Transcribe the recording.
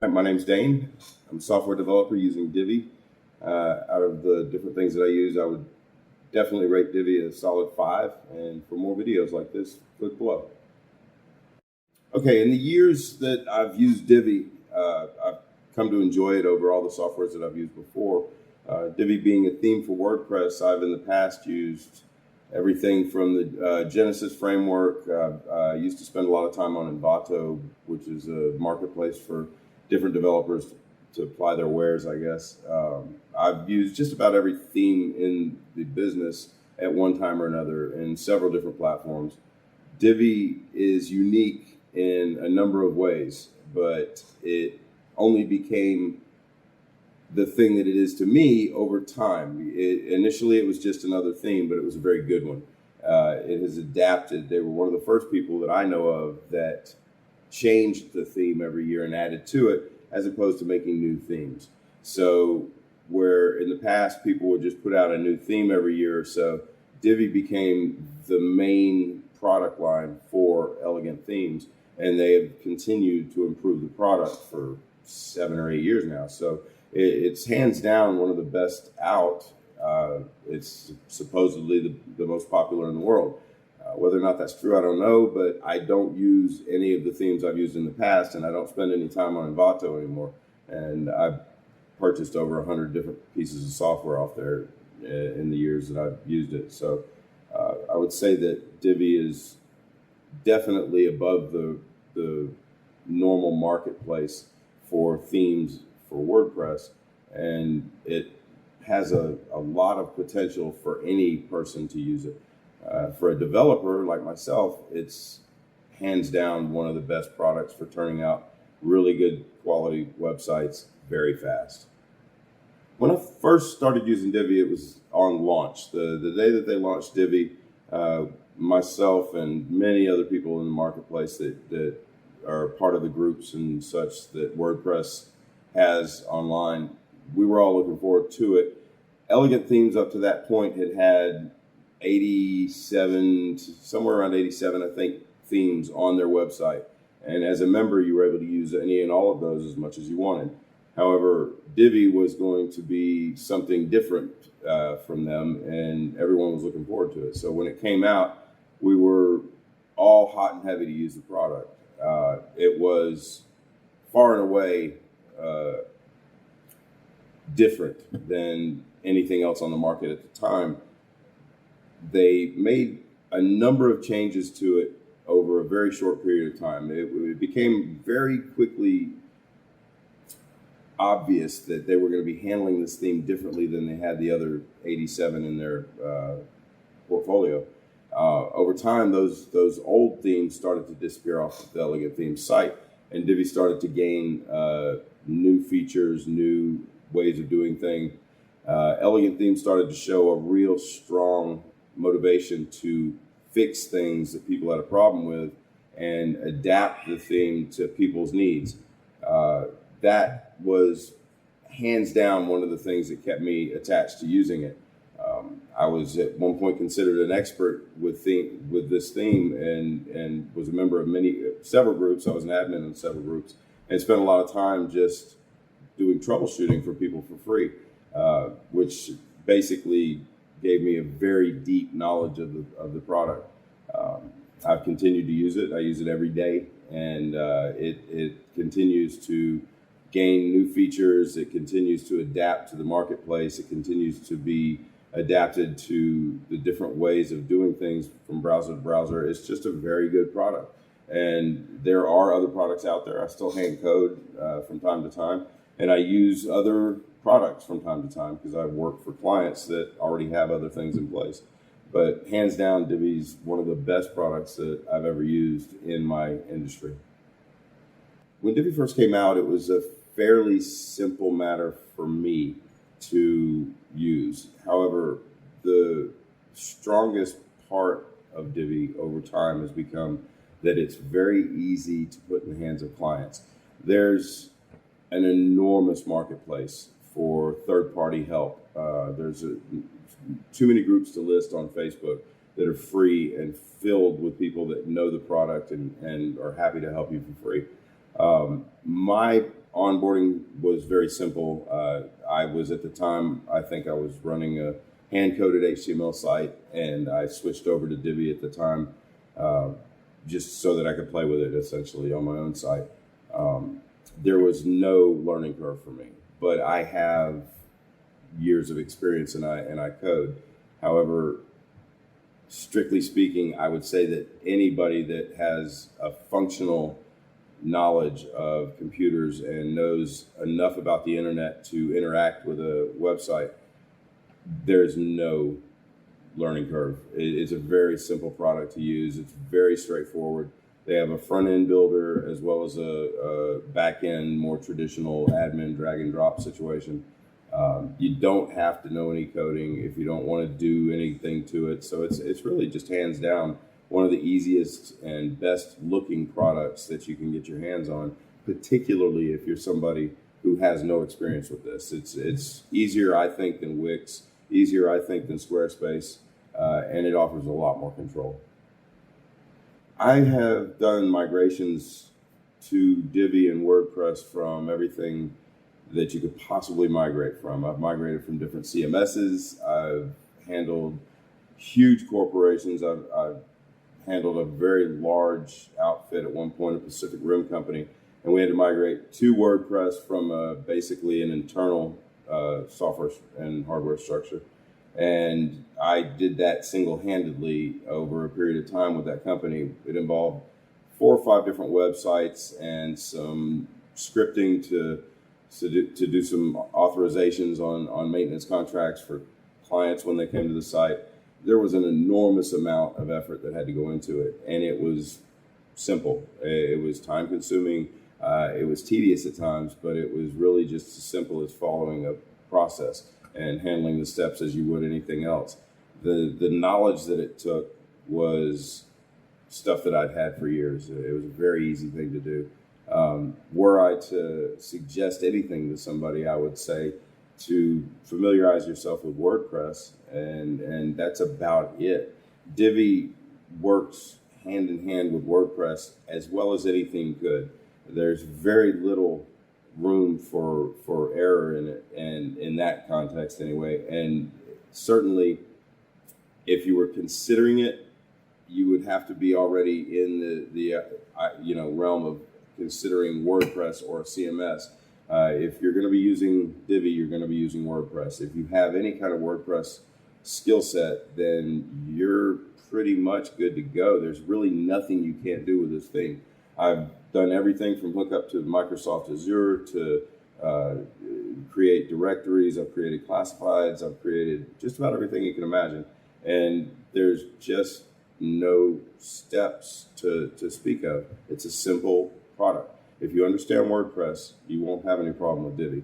Hi, my name's Dane. I'm a software developer using Divi. Out of the different things that I use, I would definitely rate Divi a solid 5. And for more videos like this, click below. Okay, in the years that I've used Divi, I've come to enjoy it over all the softwares that I've used before. Divi being a theme for WordPress, I've in the past used everything from the Genesis framework. I used to spend a lot of time on Envato, which is a marketplace for different developers to apply their wares, I guess. I've used just about every theme in the business at one time or another in several different platforms. Divi is unique in a number of ways, but it only became the thing that it is to me over time. Initially, it was just another theme, but it was a very good one. It has adapted. They were one of the first people that I know of that changed the theme every year and added to it, as opposed to making new themes. So where in the past people would just put out a new theme every year or so, Divi became the main product line for elegant themes, and they have continued to improve the product for 7 or 8 years now. So it's hands down one of the best out. It's supposedly the most popular in the world. Whether or not that's true, I don't know, but I don't use any of the themes I've used in the past, and I don't spend any time on Envato anymore. And I've purchased over 100 different pieces of software off there in the years that I've used it. So I would say that Divi is definitely above the normal marketplace for themes for WordPress, and it has a lot of potential for any person to use it. For a developer like myself, it's hands down one of the best products for turning out really good quality websites very fast. When I first started using Divi, it was on launch. The day that they launched Divi, myself and many other people in the marketplace that are part of the groups and such that WordPress has online, we were all looking forward to it. Elegant Themes up to that point had 87, somewhere around 87, I think, themes on their website. And as a member, you were able to use any and all of those as much as you wanted. However, Divi was going to be something different from them, and everyone was looking forward to it. So when it came out, we were all hot and heavy to use the product. It was far and away different than anything else on the market at the time. They made a number of changes to it over a very short period of time. It became very quickly obvious that they were going to be handling this theme differently than they had the other 87 in their portfolio. Over time, those old themes started to disappear off the Elegant Themes site, and Divi started to gain new features, new ways of doing things. Elegant Themes started to show a real strong motivation to fix things that people had a problem with and adapt the theme to people's needs. That was hands down one of the things that kept me attached to using it. I was at one point considered an expert with this theme, and was a member of several groups. I was an admin in several groups, and spent a lot of time just doing troubleshooting for people for free, which basically gave me a very deep knowledge of the product. I've continued to use it. I use it every day, and it continues to gain new features. It continues to adapt to the marketplace. It continues to be adapted to the different ways of doing things from browser to browser. It's just a very good product. And there are other products out there. I still hand code from time to time, and I use other products from time to time because I work for clients that already have other things in place. But hands down, Divi's one of the best products that I've ever used in my industry. When Divi first came out, it was a fairly simple matter for me to use. However, the strongest part of Divi over time has become that it's very easy to put in the hands of clients. There's an enormous marketplace for third-party help. There's too many groups to list on Facebook that are free and filled with people that know the product and are happy to help you for free. My onboarding was very simple. I was at the time, I think I was running a hand-coded HTML site, and I switched over to Divi at the time, just so that I could play with it essentially on my own site. There was no learning curve for me, but I have years of experience and I code. However, strictly speaking, I would say that anybody that has a functional knowledge of computers and knows enough about the internet to interact with a website, there's no learning curve. It's a very simple product to use. It's very straightforward. They have a front end builder as well as a back end, more traditional admin drag and drop situation. You don't have to know any coding if you don't want to do anything to it. So it's really just hands down one of the easiest and best looking products that you can get your hands on, particularly if you're somebody who has no experience with this. It's easier, I think, than Wix, easier, I think, than Squarespace, and it offers a lot more control. I have done migrations to Divi and WordPress from everything that you could possibly migrate from. I've migrated from different CMSs. I've handled huge corporations. I've handled a very large outfit at one point, a Pacific Rim company, and we had to migrate to WordPress from basically an internal software and hardware structure. And I did that single-handedly over a period of time with that company. It involved 4 or 5 different websites and some scripting to do some authorizations on maintenance contracts for clients when they came to the site. There was an enormous amount of effort that had to go into it, and it was simple. It was time-consuming. It was tedious at times, but it was really just as simple as following a process and handling the steps as you would anything else. The knowledge that it took was stuff that I'd had for years. It was a very easy thing to do. Were I to suggest anything to somebody, I would say to familiarize yourself with WordPress, and that's about it. Divi works hand in hand with WordPress as well as anything could. There's very little room for error in it, and in that context anyway. And certainly, if you were considering it, you would have to be already in the realm of considering WordPress or CMS. If you're going to be using Divi, you're going to be using WordPress. If you have any kind of WordPress skill set, then you're pretty much good to go. There's really nothing you can't do with this thing. I've done everything from hookup to Microsoft Azure to create directories. I've created classifieds. I've created just about everything you can imagine. And there's just no steps to speak of. It's a simple product. If you understand WordPress, you won't have any problem with Divi.